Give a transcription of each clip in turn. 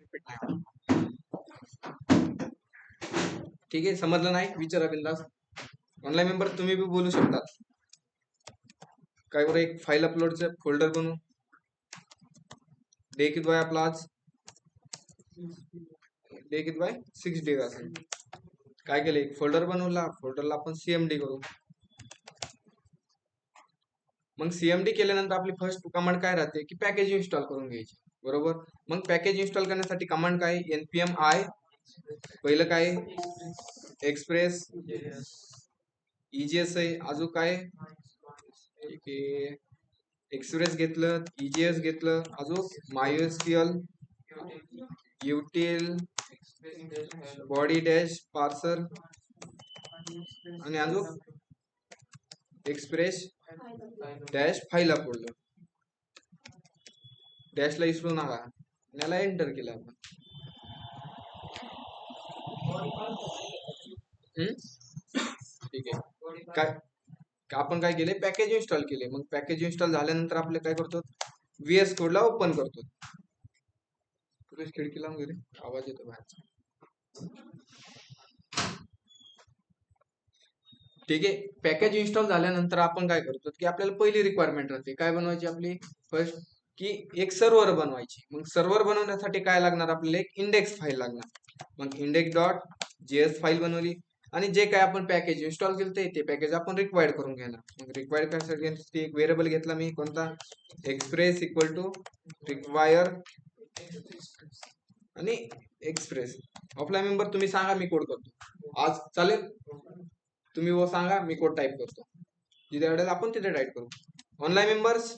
Repeat नाही. ठीक आहे, समजलं नाही विचारा बिंदास. ऑनलाईन मेंबर तुम्ही बी बोलू शकता. काय बरं, एक फाईल अपलोडचं फोल्डर बनवू. डे किती बाय आपला आज, डे किती बाय 6 डे असेल. काय केलं, एक फोल्डर बनवला, फोल्डरला आपण सीएमडी करू. मग सीएमडी केल्यानंतर आपली फर्स्ट कमांड काय राहते की पॅकेज इन्स्टॉल करून घ्यायची, बरोबर. मग पॅकेज इन्स्टॉल करण्यासाठी कमांड काय, npm i, पहिलं काय एक्सप्रेस EJS आहे, अजून काय, ठीक आहे, एक्सप्रेस घेतलं, EJS घेतलं, अजून MySQL util body dash parser आणि अजून एक्सप्रेस डॅश फाईल अपलोड. डॅशला विसरू नका, याला एंटर केलं आपण. ठीक आहे, काय आपण काय केले, पॅकेज इन्स्टॉल केले. मग पॅकेज इन्स्टॉल झाल्यानंतर आपले काय करतो, VS कोडला ओपन करतो. खिडकी लावून गेले, आवाज येतो बाहेरचा. ठीक आहे, पॅकेज इन्स्टॉल झाल्यानंतर आपण काय करतो की आपल्याला पहिली रिक्वायरमेंट राहते काय बनवायची आपली, फर्स्ट की एक सर्व्हर बनवायची. मग सर्व्हर बनवण्यासाठी काय लागणार, आपल्याला एक इंडेक्स फाईल लागणार. मग index.js फाईल बनवली आणि जे काय आपण पॅकेज इन्स्टॉल केलं ते पॅकेज आपण रिक्वायर्ड करून घेणार. मग रिक्वायर्ड करण्यासाठी एक व्हेरिएबल घेतला मी, कोणता, एक्सप्रेस इक्वल टू रिक्वायर आणि एक्सप्रेस. ऑफलाईन मेंबर तुम्ही सांगा, मी कोड करतो आज, चालेल. तुम्ही वो सांगा, मी कोड टाईप करतो, जिथे अडेल आपण तिथे टाईप करू. ऑनलाईन मेंबर्स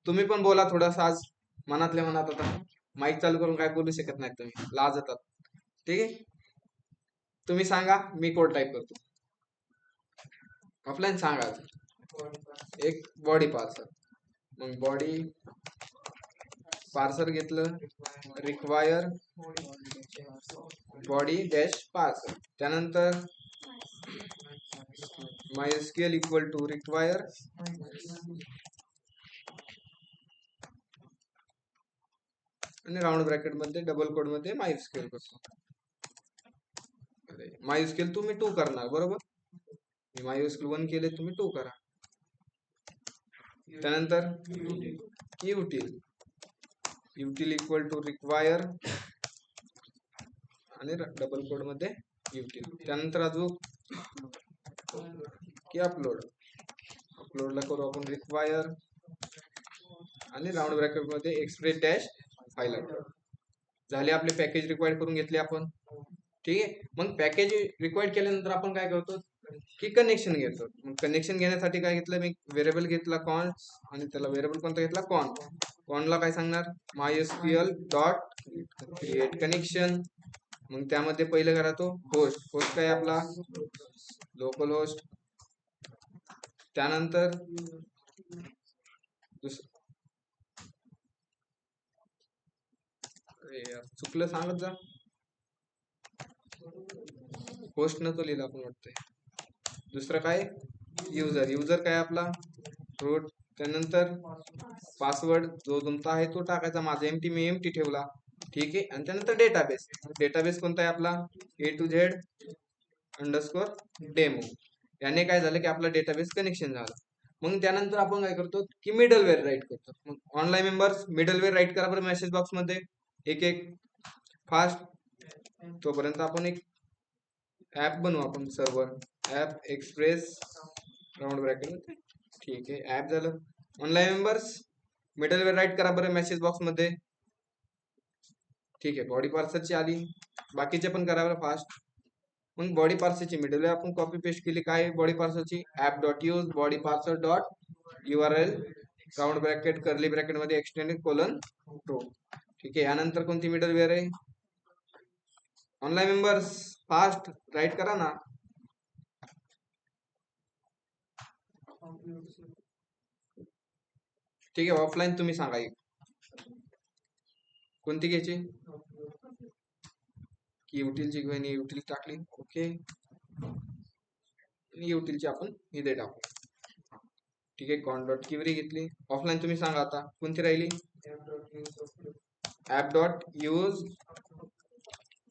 तुम्ही पण बोला थोडंसं आज मनातल्या मनात. आता माईक चालू करून काय बोलू शकत नाही तुम्ही, लाज येतात. ठीक आहे, तुम्ही सांगा, मी कोड टाईप करतो. ऑफलाईन सांगा. एक बॉडी पार्सर, मग बॉडी पार्सर घेतलं, रिक्वायर बॉडी डॅश पार्सर, त्यानंतर MySQL इक्वल टू रिक्वायर आणि राऊंड ब्रॅकेट मध्ये डबल कोड मध्ये MySQL करतो. MySQL तुम्ही 2 करणार, बरोबर. मी MySQL 1 केले, तुम्ही 2 करा. त्यानंतर util इक्वल टू रिक्वायर आणि डबल कोड मध्ये util. त्यानंतर अजून की अपलोडला करू आपण रिक्वायर आणि राऊंड ब्रॅकेट मध्ये एक्सप्रेस डॅश फाईल अपलोड. झाले आपले पॅकेज रिक्वायर्ड करून घेतले आपण. ठीक आहे, मग पॅकेज रिक्वायर्ड केल्यानंतर आपण काय करतो की कनेक्शन घेतो. मग कनेक्शन घेण्यासाठी काय घेतलं, मी व्हेरिएबल घेतला कॉन्स आणि त्याला व्हेरिएबल कोणता घेतला, कॉनला काय सांगणार, MySQL डॉट क्रिएट कनेक्शन. मग त्यामध्ये पहिलं करा तो होस्ट काय आपला लोकल होस्ट. त्यानंतर चुकलं सांगत जा, होस्ट नको लिहिलं आपण वाटतंय. दुसरं काय, युजर काय आपला रूट. त्यानंतर पासवर्ड जो तुमचा आहे तो टाकायचा, माझा एमटी मी एमटी ठेवला. ठीक आहे, आणि त्यानंतर डेटाबेस कोणता आहे आपला, A to Z डेमो. याने काय झालं की आपला डेटाबेस कनेक्शन झालं. मग त्यानंतर आपण काय करतो की मिडलवेअर राईट करतो. मग ऑनलाईन मेंबर्स मिडलवेअर राईट करा बरं मेसेज बॉक्स मध्ये एक फास्ट. तोपर्यंत आपण एक ऍप बनवू, आपण server app express round bracket. ठीक आहे, ऍप झालं. ऑनलाईन मेंबर्स मिडलवेअर राईट करा बरं मेसेज बॉक्स मध्ये. ठीक आहे, बॉडी पार्सरची आली, बाकीचे पण करा बरं फास्ट. मग बॉडी पार्सरची मिडलवेअर आपण कॉपी पेस्ट केली, काय बॉडी पार्सरची app.use body parser dot URL round bracket curly bracket मध्ये एक्सटेंडेड कोलन ट्रू. ठीक आहे, यानंतर कोणती मिडलवेअर आहे, ऑनलाईन मेंबर्स फास्ट राईट करा ना. ठीक आहे, ऑफलाईन तुम्ही सांगा कोणती घ्यायची, की युटिलची घेऊन युटिल टाकली. ओके, युटिलची आपण इथे टाकू. ठीक आहे, कॉन डॉट क्वेरी घेतली. ऑफलाईन तुम्ही सांगा आता कोणती राहिली, app dot use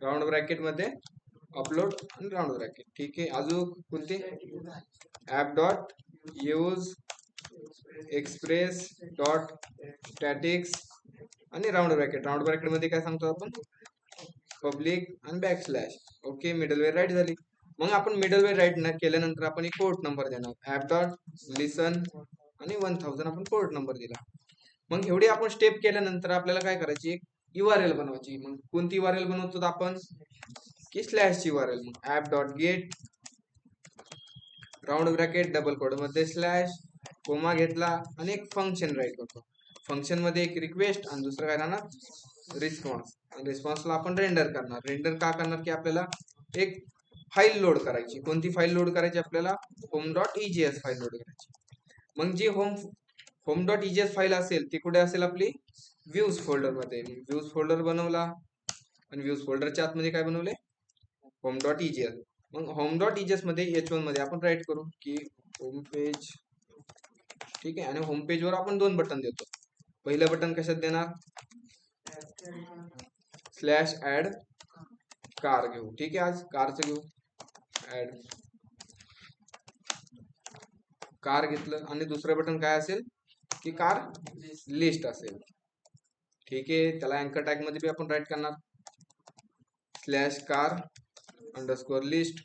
round bracket मध्ये अपलोड आणि राऊंड ब्रॅकेट. ठीक आहे. अजून कोणते? App dot use express dot statics आणि राऊंड ब्रॅकेट. राऊंड ब्रॅकेट मध्ये काय सांगतो आपण? पब्लिक आणि बॅकस्लॅश. ओके, मिडलवेअर राईट झाली. मग आपण मिडलवेअर राईट केल्यानंतर आपण एक पोर्ट नंबर देणार. ऍप डॉट लिसन आणि 1000 आपण पोर्ट नंबर दिला. मग एवढी आपण स्टेप केल्यानंतर आपल्याला काय करायची? एक URL बनवायची. मग कोणती URL बनवतो आपण? की स्लॅशची URL. मग app dot gate round bracket double quote मध्ये स्लॅश कोमा घेतला आणि एक फंक्शन राईट करतो. फंक्शन मध्ये एक रिक्वेस्ट आणि दुसरं काय राहणार? रिस्पॉन्स. आणि रिस्पॉन्सला आपण रेंडर करणार. रेंडर का करणार? की आपल्याला एक फाईल लोड करायची. कोणती फाईल लोड करायची आपल्याला? home.egs फाईल लोड करायची. मग जी home.egs फाईल असेल ती कुठे असेल? आपली व्ह्यूज फोल्डर मध्ये. व्ह्यूज फोल्डर बनवला आणि व्ह्यूज फोल्डरच्या आतमध्ये काय बनवले? home.egs. मग home.egs मध्ये h1 मध्ये आपण राईट करू की होम पेज. ठीक आहे. आणि होम पेज वर आपण 2 बटन देतो. पहिलं बटन कशात देणार? स्लॅश ऍड कार घेऊ. ठीक आहे. आज कारचं घेऊ. ऍड कार घेतलं. आणि दुसरं बटन काय असेल? की कार लिस्ट असेल. ठीक आहे. त्याला अँकर टॅग मध्ये आपण राईट करणार स्लॅश कार अंडरस्कोर लिस्ट.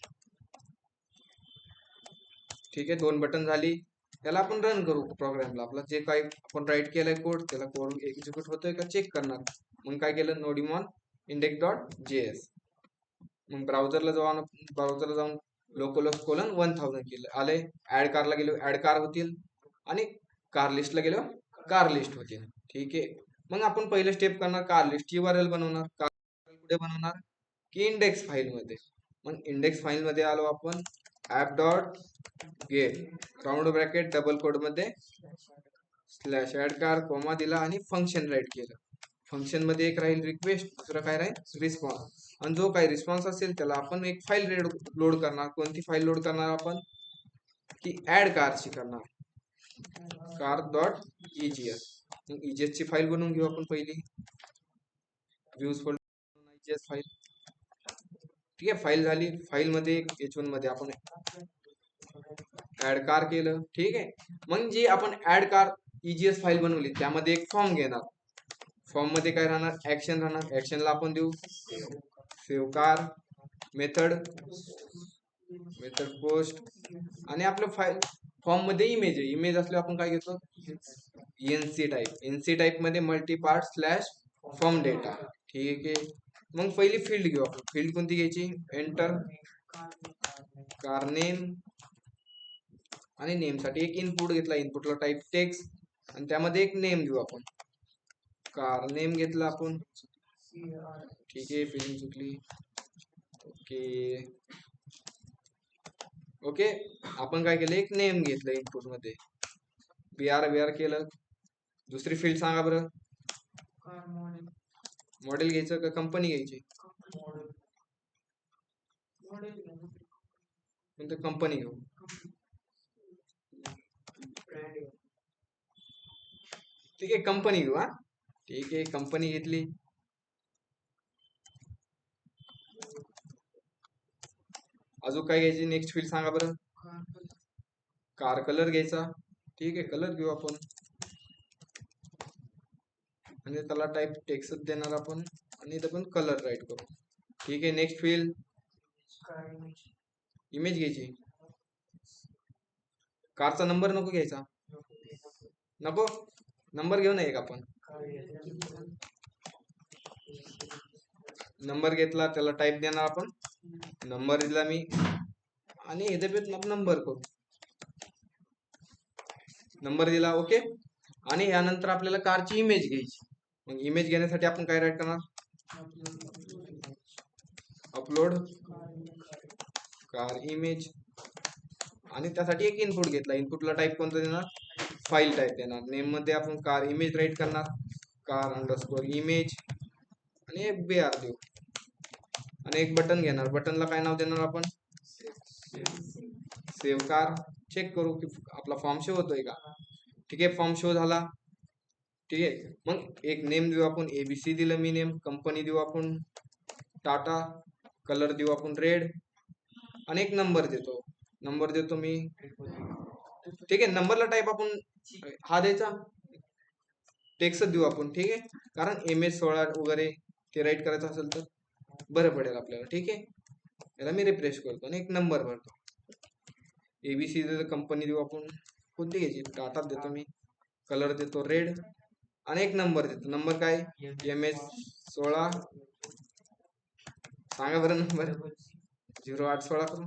ठीक आहे. 2 बटन झाली. त्याला आपण रन करू प्रोग्रामला. आपला जे काही आपण राईट केलंय कोड त्याला कोड एक्झिक्यूट होतोय का चेक करणार. मग काय केलं? नोडिमॉन index.js. मग ब्राउझरला जाऊन लोकलहोस्ट कोलन 1000 केलं. आले. ऍड कारला गेलो ऍड कार होतील आणि कार लिस्टला गेलो कार लिस्ट होतील. ठीक आहे. मग आपण पहिलं स्टेप करणार कार लिस्टची URL बनवणार. कार कुठे बनवणार? की इंडेक्स फाईल मध्ये. मग इंडेक्स फाईल मध्ये आलो आपण. App dot gate round bracket double quote मध्ये स्लॅश ऍड कार कोमा दिला आणि फंक्शन राईट केलं. फंक्शन मध्ये एक राहील रिक्वेस्ट, दुसरं काय राहील? रिस्पॉन्स. आणि जो काही रिस्पॉन्स असेल त्याला आपण एक फाईल लोड करणार. कोणती फाईल लोड करणार आपण? की ऍड कारची करणार. Car dot egs. egs ची फाईल बनवून घेऊ आपण पहिली. Views folder egs file. ठीक आहे. फाईल झाली. फाईल मध्ये h1 मध्ये आपण ऍड कार केलं. ठीक आहे. मग जी आपण ऍड कार egs फाईल बनवली त्यामध्ये एक फॉर्म घेणार. फॉर्म मध्ये काय राहणार? ऍक्शन राहणार. ऍक्शनला आपण देऊ सेव्ह कार मेथड पोस्ट. आणि आपलं फाईल फॉर्म मध्ये इमेज आहे. इमेज असल्यावर आपण काय घेतो? एनसी टाईप मध्ये multi part slash form data. ठीक आहे. मग पहिली फील्ड घेऊ आपण. फील्ड कोणती घ्यायची? Enter car name. आणि नेम साठी एक इनपुट घेतला. इनपुटला टाईप टेक्स्ट आणि त्यामध्ये एक नेम देऊ आपण. कार नेम घेतला आपण. ठीक आहे. फिलिंग चुकली. Okay okay. आपण काय केलं? एक नेम घेतलं इनपुट मध्ये. बीआर केलं. दुसरी फील्ड सांगा बरं. मॉडेल घ्यायचं का कंपनी घ्यायची? कंपनी घेऊ. ठीक आहे. कंपनी घेऊ. हा ठीक आहे. कंपनी घेतली. अजून काय घ्यायची? नेक्स्ट फील्ड सांगा बरं. कार कलर घ्यायचा. ठीक आहे. कलर घेऊ आपण. म्हणजे त्याला टाईप टेक्स्ट देणार आपण आणि इथं पण कलर राईट करू. ठीक आहे. नेक्स्ट फील्ड इमेज घ्यायची. कारचा नंबर नको घ्यायचा. नको. नंबर घेऊ ना एक आपण. नंबर घेतला. त्याला टाईप देणार आपण. नंबर दिला मी आणि इथे पण नंबर करू. नंबर दिला. ओके. आणि यानंतर आपल्याला कारची इमेज घ्यायची. मग इमेज घेण्यासाठी आपण काय राईट करणार? Upload car image. आणि त्यासाठी एक इनपुट घेतला. इनपुटला टाईप कोणतं देणार? फाईल टाईप देणार. नेम मध्ये आपण कार इमेज राईट करणार. कार अंडरस्कोर इमेज आणि एक बीआर देऊ. आणि एक बटन घेणार. बटनला काय नाव देणार आपण? Save car. चेक करू की आपला फॉर्म शो होतोय का. ठीक आहे. फॉर्म शो झाला. ठीक आहे. मग एक नेम देऊ आपण, एबीसी दिलं मी नेम, कंपनी देऊ आपण टाटा, कलर देऊ आपण रेड, आणि एक नंबर देतो मी, ठीक आहे. नंबरला टाईप आपण हा द्यायचा, टेक्स्ट देऊ आपण, ठीक आहे. कारण MS16 वगैरे ते राईट करायचं असेल तर बरं पडेल आपल्याला, ठीक आहे. याला मी रिफ्रेश करतो आणि एक नंबर भरतो. एबीसी कंपनी देऊ आपण, कोणती घ्यायची, टाटा देतो मी, कलर देतो रेड, आणि एक नंबर देतो. नंबर काय, MS16, सांगा बरं नंबर, 0816 करू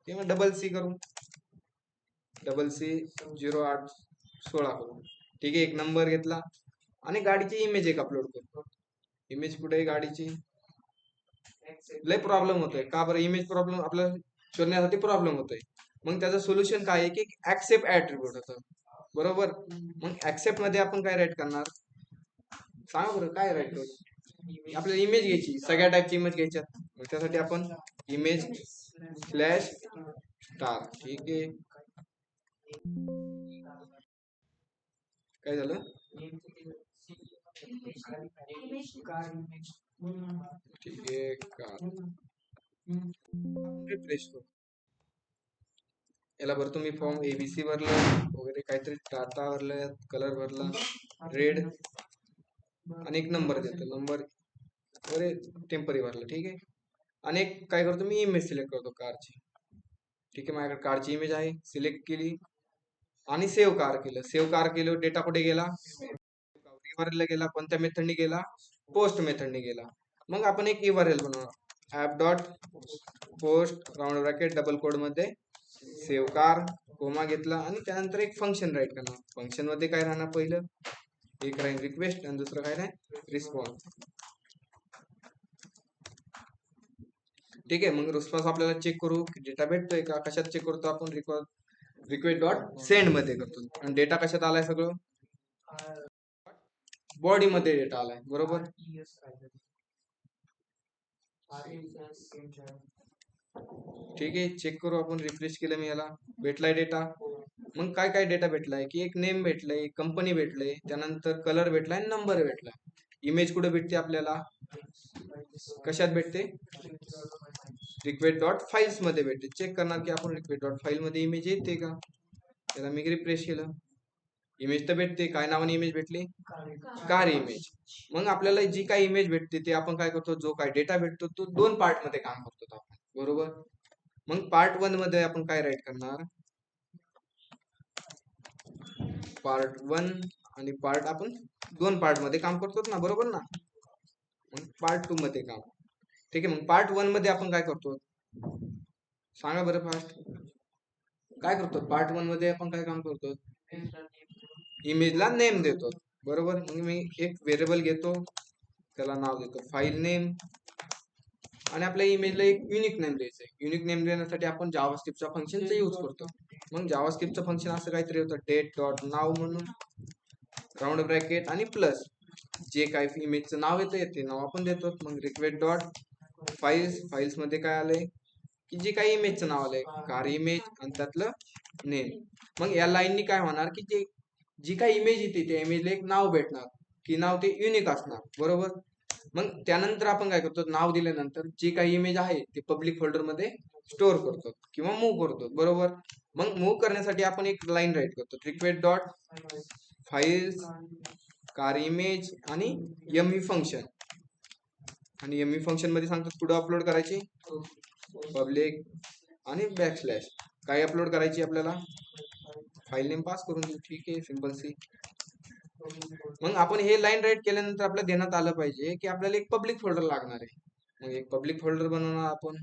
किंवा डबल सी 0816 करू, ठीक आहे. एक नंबर घेतला आणि गाडीची इमेज एक अपलोड करतो. इमेज कुठे आहे गाडीची, लय प्रॉब्लेम होतोय का बरं, इमेज प्रॉब्लेम आपल्याला शोधण्यासाठी प्रॉब्लेम होतोय. मग त्याचं सोल्युशन काय आहे की ऍक्सेप्ट ऍट्रिब्यूट होतं, बरोबर. मग ऍक्सेप्ट मध्ये आपण काय राईट करणार, सांगा बरं काय राईट करू. आपल्याला इमेज घ्यायची, सगळ्या टाईपची इमेज घ्यायच्या, मग त्यासाठी आपण इमेज स्लॅश स्टार, ठीक आहे. काय झालं, ठीक आहे. कार रिफ्रेश करू. याला भरतो मी फॉर्म, एबीसी भरलं वगैरे काहीतरी, टाटा भरलं, कलर भरला रेड, आणि एक नंबर देतो, नंबर वगैरे टेम्पररी भरलं, ठीक आहे. आणि एक काय करतो मी, इमेज सिलेक्ट करतो कारची, ठीक आहे. माझ्याकडे कारची इमेज आहे, सिलेक्ट केली आणि सेव्ह कार केलं. डेटा कुठे गेला, URL गेला, कोणत्या मेथडनी गेला, पोस्ट मेथडनी गेला. मग आपण एक URL बनवणार, app dot post round bracket double quote मध्ये सेव्ह कार, कोमा घेतला, आणि त्यानंतर एक फंक्शन राईट करणार. फंक्शन मध्ये काय राहणार, पहिलं एक राहील रिक्वेस्ट आणि दुसरं काय राहील रिस्पॉन्स, ठीक आहे. मग रिस्पॉन्स आपल्याला चेक करू की डेटा भेटतोय का, कशात चेक करतो आपण, रिक्वेस्ट डॉट सेंड मध्ये करतो, आणि डेटा कशात आलाय, सगळं बॉडी मध्ये डेटा आलाय, बरोबर. ठीक आहे, चेक करू आपण, रिफ्रेश केलं मी, याला भेटलाय डेटा. मग काय काय डेटा भेटलाय की एक नेम भेटलंय, कंपनी भेटलंय, त्यानंतर कलर भेटलाय, नंबर भेटलाय. इमेज कुठे भेटते आपल्याला, कशात भेटते, रिक्वेस्ट डॉट फाईल्स मध्ये भेटते. चेक करणार की आपण रिक्वेस्ट डॉट फाईल मध्ये इमेज येते का, त्याला मी रिफ्रेश केलं, इमेज तर भेटते. काय नावाने इमेज भेटली, कार इमेज. मग आपल्याला जी काही इमेज भेटते ते आपण काय करतो, जो काय डेटा भेटतो तो 2 पार्ट मध्ये काम करतो आपण, बरोबर. मग पार्ट 1 मध्ये आपण काय राईट करणार, पार्ट 1 आणि पार्ट आपण 2 पार्ट मध्ये काम करतो ना, बरोबर ना. मग पार्ट 2 मध्ये काम, ठीक आहे. मग पार्ट 1 मध्ये आपण काय करतो, सांगा बरं फास्ट, काय करतो पार्ट 1 मध्ये आपण काय काम करतो, इमेजला नेम देतो, बरोबर. मग मी एक व्हेरिएबल घेतो, त्याला नाव देतो फाईल नेम, आणि आपल्या इमेजला एक युनिक नेम द्यायचं आहे. युनिक नेम देण्यासाठी आपण जावास्क्रिप्टचा फंक्शनचा यूज करतो. मग जावास्क्रिप्टचं फंक्शन असं काहीतरी होतं, डेट डॉट नाव म्हणून राऊंड ब्रॅकेट आणि प्लस, जे काही इमेजचं नाव येतं ते नाव आपण देतो. मग रिक्वेस्ट डॉट फाईल्स मध्ये काय आलंय की जे काही इमेजचं नाव आलंय, कार इमेज, आणि त्यातलं नेम. मग या लाईननी काय होणार की जी काही इमेज येते त्या इमेजला एक नाव भेटणार, की नाव ते युनिक असणार, बरोबर. मग त्यानंतर आपण काय करतो, नाव दिल्यानंतर जे काही इमेज आहे ते पब्लिक फोल्डर मध्ये स्टोअर करतो किंवा मूव्ह करतो, बरोबर. मग मूव्ह करण्यासाठी आपण एक लाईन राईट करतो, request dot files car image आणि एमव्ही फंक्शन, आणि एमव्ही फंक्शन मध्ये सांगतो कुठं अपलोड करायची, पब्लिक आणि बॅकस्लॅश, काय अपलोड करायची आपल्याला, फाईल नेम पास करून देऊ, ठीक आहे, सिंपल सी. मग आपण हे लाईन राईट केल्यानंतर आपल्याला देण्यात आलं पाहिजे की आपल्याला एक पब्लिक फोल्डर लागणार आहे. मग एक पब्लिक फोल्डर बनवणार आपण,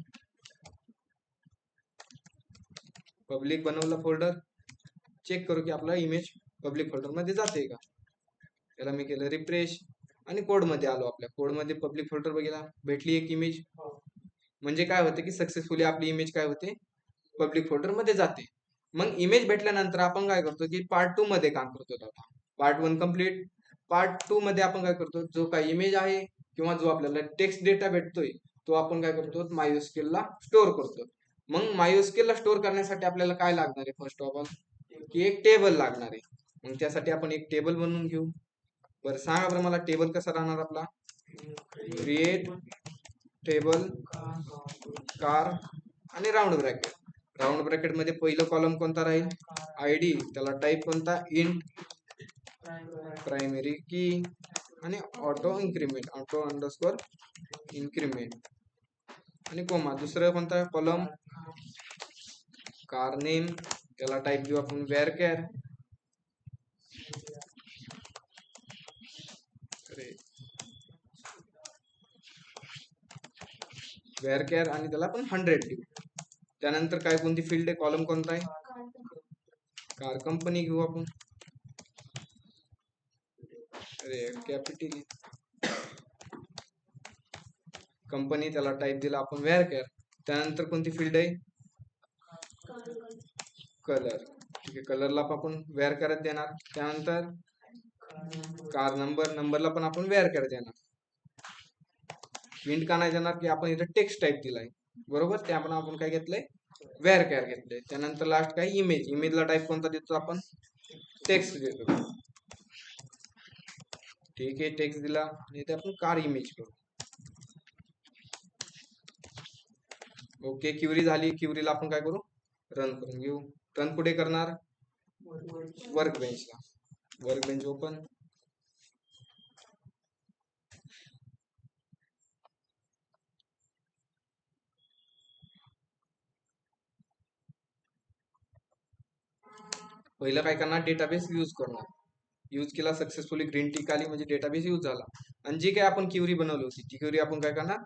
पब्लिक बनवलं फोल्डर, चेक करू की आपला इमेज पब्लिक फोल्डर मध्ये जाते का. त्याला मी केलं रिफ्रेश आणि कोड मध्ये आलो, आपल्या कोड मध्ये पब्लिक फोल्डर बघितला, भेटली एक इमेज. म्हणजे काय होते की सक्सेसफुली आपली इमेज काय होते, पब्लिक फोल्डर मध्ये जाते. मग इमेज भेटल्यानंतर आपण काय करतो की पार्ट 2 मध्ये काम करतो. आता पार्ट 1 कम्प्लीट, पार्ट 2 मध्ये आपण काय करतो, जो काही इमेज आहे किंवा जो आपल्याला टेक्स्ट डेटा भेटतोय तो आपण काय करतो, MySQL ला स्टोअर करतो. मग MySQL ला स्टोअर करण्यासाठी आपल्याला काय लागणार आहे, फर्स्ट ऑफ ऑल की एक टेबल लागणार आहे. मग त्यासाठी आपण एक टेबल बनवून घेऊ. बरं सांगा बरं मला टेबल कसा राहणार आपला, क्रिएट टेबल कार आणि राऊंड ब्रॅकेट. राऊंड ब्रॅकेट मध्ये पहिलं कॉलम कोणता राहील, आयडी, त्याला टाईप कोणता, इंट, प्रायमरी की आणि auto increment, auto underscore increment आणि कोमा. दुसरं कोणता कॉलम, कार नेम, त्याला टाईप देऊ आपण व्हेअरकॅर, व्हेअरकॅर आणि त्याला आपण 100 देऊ. त्यानंतर काय कोणती फील्ड आहे, कॉलम कोणता आहे, कार कंपनी घेऊ आपण, अरे कॅपिटल कंपनी, त्याला टाईप दिला आपण व्हेअरकॅर. त्यानंतर कोणती फील्ड आहे, कलर, ठीक आहे, कलरला आपण व्हेअरकॅर देणार. त्यानंतर कार नंबर, नंबरला पण आपण व्हेअरकॅर देणार. प्रिंट का नाही देणार की आपण इथे टेक्स्ट टाईप दिलाय, बरोबर, ते आपण काय घेतलंय, व्हेअरकॅर घेतलंय. त्यानंतर लास्ट काय, इमेज, इमेजला टाईप कोणता देतो आपण, टेक्स्ट देतो, ठीक आहे, टेक्स्ट दिला आणि इथे आपण कार इमेज करू. ओके, क्युरी झाली. क्युरीला आपण काय करू, रन करून घेऊ. रन कुठे करणार, वर्क बेंचला. वर्क बेंच ओपन, पहिलं काय करणार, डेटाबेस यूज करणार. यूज केला, सक्सेसफुली ग्रीन टिक आली म्हणजे डेटाबेस यूज झाला. आणि जी काय आपण क्युरी बनवली होती ती क्युरी आपण काय करणार,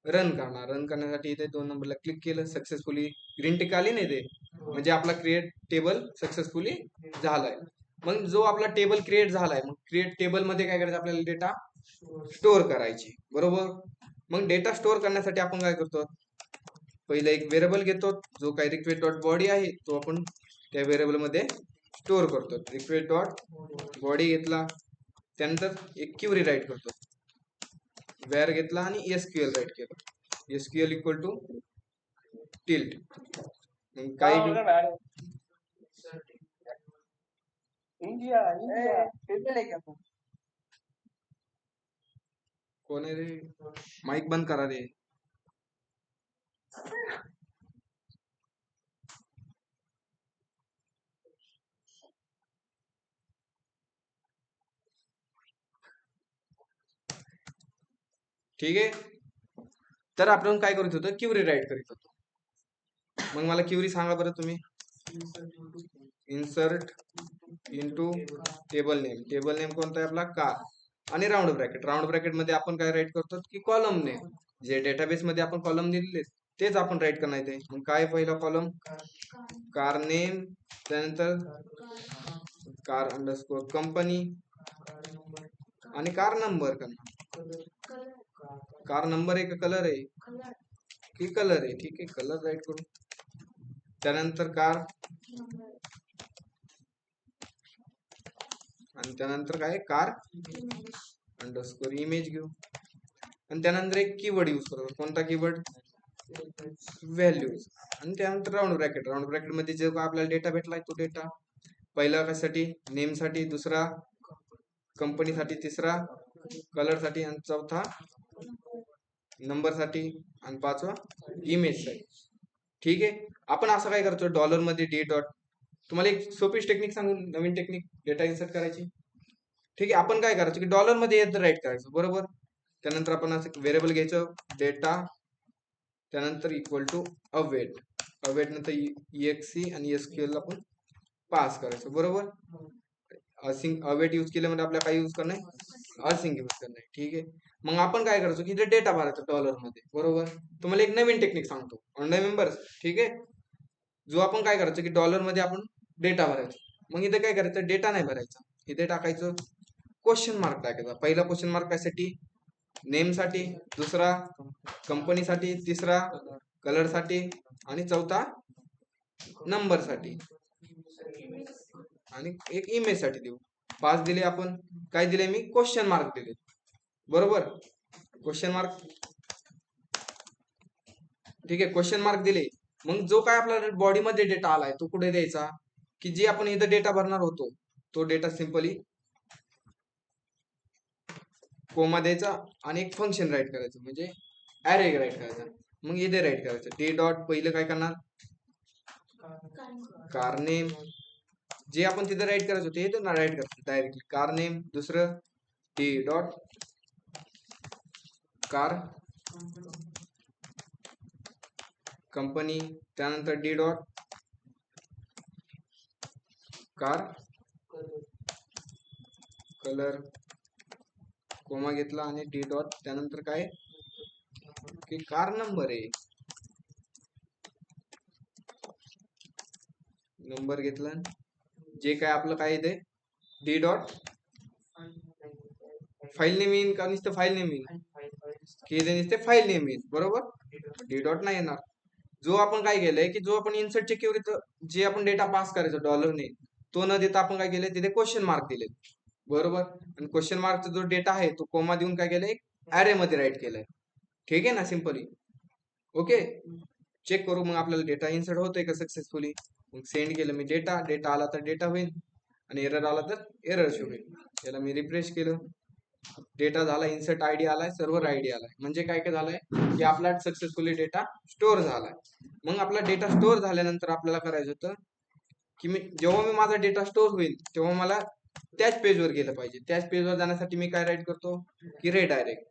रन करणार. रन करण्यासाठी इथे 2 नंबरला क्लिक केलं, सक्सेसफुली ग्रीन टिक आली नाही ते, म्हणजे आपला क्रिएट टेबल सक्सेसफुली झालाय. मग जो आपला टेबल क्रिएट झालाय, मग क्रिएट टेबल मध्ये काय करायचं, आपल्याला डेटा स्टोअर करायची, बरोबर. मग डेटा स्टोअर करण्यासाठी आपण काय करतो, पहिलं एक व्हेरिएबल घेतो, जो काही रिक्वेस्ट डॉट बॉडी आहे तो आपण त्या व्हेरिएबल मध्ये स्टोअर करतो. रिक्वेस्ट डॉट बॉडी घेतला, त्यानंतर एक क्युरी राईट करतो, व्हेअर घेतला आणि एसक्यूएल राईट केलं, एसक्यूएल इक्वल टू टिल्ट. काय कोण आहे रे, माईक बंद करा रे. ठीक आहे, तर आपण काय करत होतो, क्युरी राईट करीत होतो. मग मला क्युरी सांगा बरं तुम्ही, insert into table name, table name कोणता आहे आपला, कार, आणि राऊंड ब्रॅकेट, राऊंड ब्रॅकेट मध्ये आपण काय राईट करतो की कॉलम नेम, जे डेटाबेस मध्ये आपण कॉलम दिलेले तेच आपण राईट करणार आहे. मग काय पहिला कॉलम, कार नेम, त्यानंतर कार अंडरस्कोर कंपनी आणि कार नंबर करणार. कार नंबर आहे का कलर आहे, की कलर आहे, ठीक आहे, कलर राईट करू. त्यानंतर कार, आणि त्यानंतर काय, कार अंडरस्कोर इमेज घेऊ. आणि त्यानंतर एक कीवर्ड यूज करू, कोणता कीवर्ड, व्हॅल्यूज. आणि त्यानंतर राऊंड ब्रॅकेट, राऊंड ब्रॅकेट मध्ये जे आपल्याला डेटा भेटलाय तो डेटा, पहिला कशासाठी, नेम साठी, दुसरा कंपनी साठी, तिसरा कलर साठी, आणि चौथा नंबर साठी, आणि पाचवा इमेज साठी. ठीक आहे, आपण असं काय करतो, डॉलर मध्ये डी डॉट, तुम्हाला एक सोपीच टेक्निक सांगू, नवीन टेक्निक डेटा इन्सर्ट करायची. ठीक आहे, आपण काय करायचं की डॉलर मध्ये राईट करायचं, बरोबर. त्यानंतर आपण असं व्हेरिएबल घ्यायचं, डेटा, त्यानंतर इक्वल टू अवेट, अवेट नंतर EXE आणि SQL आपण पास करायचं, बरोबर. असिंग अवेट यूज केल्यामध्ये आपल्याला काय यूज करणार, असिंग यूज करणार, ठीक आहे. मग आपण काय करायचं की डेटा भरायचा डॉलर मध्ये, बरोबर. तुम्हाला एक नवीन टेक्निक सांगतो, ऑनलाईन मेंबर्स, ठीक आहे. जो आपण काय करायचं की डॉलर मध्ये आपण डेटा भरायचा, मग इथे काय करायचं, डेटा नाही भरायचा, इथे टाकायचं क्वेश्चन मार्क टाकायचा. पहिला क्वेश्चन मार्क कशासाठी, नेम साठी, दुसरा कंपनी साठी, तिसरा कलर साठी, आणि चौथा नंबर साठी, आणि एक इमेज साठी देऊ. 5 दिले आपण, काय दिले मी, क्वेश्चन मार्क दिले, बरोबर. क्वेश्चन मार्क, ठीक आहे, क्वेश्चन मार्क दिले. मग जो काय आपला बॉडी मध्ये डेटा आलाय तो कुठे द्यायचा, की जे आपण इथं डेटा भरणार होतो तो डेटा सिंपली कोमा द्यायचा आणि एक फंक्शन राईट करायचं, म्हणजे ॲरे राईट करायचा. मग इथे राईट करायचं डी डॉट, पहिलं काय करणार कार नेम, जे आपण तिथे राईट करायचं होते ते ना राईट करायचं डायरेक्टली कार नेम. दुसरं डी डॉट कार कंपनी, त्यानंतर D dot car colour, comma घेतला आणि डी डॉट, त्यानंतर काय की कार नंबर आहे, नंबर घेतला, जे काय आपलं काय येते डी डॉट फाईल नेम येईन का नुसतं फाईल नेम येईन की इथे नुसते फाईल नेम येईल, बरोबर. डी डॉट नाही येणार. जो आपण काय केलंय की जो आपण इन्सर्टच्या क्वेरीत जे आपण डेटा पास करायचो डॉलरने, तो न देता आपण काय केलंय तिथे क्वेश्चन मार्क दिले, बरोबर. आणि क्वेश्चन मार्कचा जो डेटा आहे तो कोमा देऊन काय केलंय ॲरे मध्ये राईट केलंय. ठीक आहे ना, सिंपली. ओके, चेक करू मग आपल्याला डेटा इन्सर्ट होतोय का सक्सेसफुली. मग सेंड केलं मी डेटा, डेटा आला तर डेटा होईल आणि एरर आला तर एरर शो होईल. याला मी रिफ्रेश केलं, डेटा झाला, इन्सर्ट आयडी आलाय, सर्व्हर आयडी आलाय, म्हणजे काय काय झालंय की आपला सक्सेसफुली डेटा स्टोअर झालाय. मग आपला डेटा स्टोअर झाल्यानंतर आपल्याला करायचं होतं की जेव्हा मी माझा डेटा स्टोअर होईल तेव्हा मला त्याच पेजवर गेलं पाहिजे. त्याच पेजवर जाण्यासाठी मी काय राईट करतो की रिडायरेक्ट.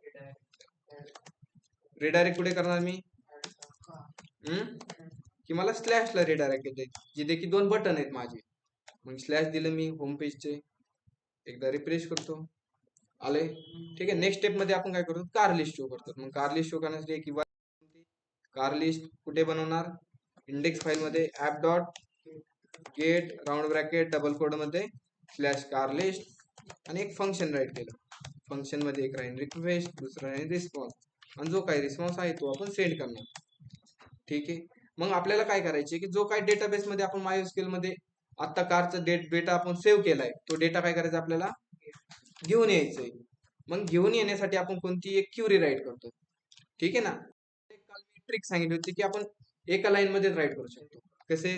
रिडायरेक्ट कुठे करणार मी की मला स्लॅशला रिडायरेक्ट येते, जिथे की 2 बटन आहेत माझे. मग स्लॅश दिलं मी होम पेजचे, एकदा रिफ्रेश करतो, आले. ठीक आहे, नेक्स्ट स्टेप मध्ये आपण काय करतो कार लिस्ट शो करतो. मग कार लिस्ट शो करण्यासाठी किंवा कार लिस्ट कुठे बनवणार इंडेक्स फाईल मध्ये app dot gate round bracket double quote मध्ये स्लॅश कार लिस्ट आणि एक फंक्शन राईट केलं. फंक्शन मध्ये एक राहील रिक्वेस्ट, दुसरा राहील रिस्पॉन्स, आणि जो काही रिस्पॉन्स आहे तो आपण सेंड करणार. ठीक आहे, मग आपल्याला काय करायचे की जो काही डेटाबेस मध्ये आपण MySQL मध्ये आता कारचा डेटा आपण सेव्ह केलाय तो डेटा काय करायचा आपल्याला घेऊन यायचंय. मग घेऊन येण्यासाठी आपण कोणती एक क्युरी राईट करतो. ठीक आहे ना, काल मी ट्रिक सांगितली होती की आपण एका लाईन मध्ये राईट करू शकतो. कसे,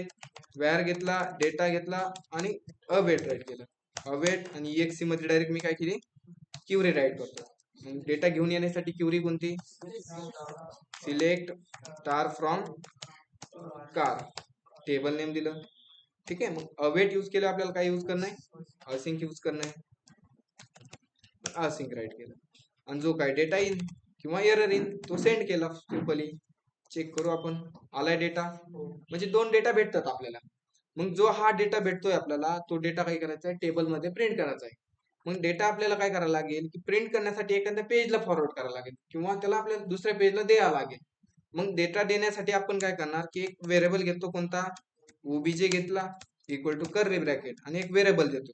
व्हेअर घेतला, डेटा घेतला आणि अवेट राईट केलं, अवेट आणि EXE मध्ये डायरेक्ट मी काय केली क्युरी राईट करतो. मग डेटा घेऊन येण्यासाठी क्युरी कोणती select star from car, table name दिलं. ठीक आहे, मग अवेट यूज केलं, आपल्याला काय यूज करणं आहे असिंक यूज करणं आहे, असिंक राईट केलं. आणि जो काय डेटा येईल किंवा एरर येईल तो सेंड केला सिंपली. चेक करू आपण आलाय डेटा, म्हणजे 2 डेटा भेटतात आपल्याला. मग जो हा डेटा भेटतोय आपल्याला तो डेटा काय करायचा आहे टेबल मध्ये प्रिंट करायचा आहे. मग डेटा आपल्याला काय करायला लागेल की प्रिंट करण्यासाठी एखाद्या पेजला फॉरवर्ड करायला लागेल किंवा त्याला आपल्याला दुसऱ्या पेजला द्यायला लागेल. मग डेटा देण्यासाठी आपण काय करणार की एक व्हेरिएबल घेतो, कोणता ओबीजे घेतला इक्वल टू कर्ली ब्रॅकेट आणि एक व्हेरिएबल देतो.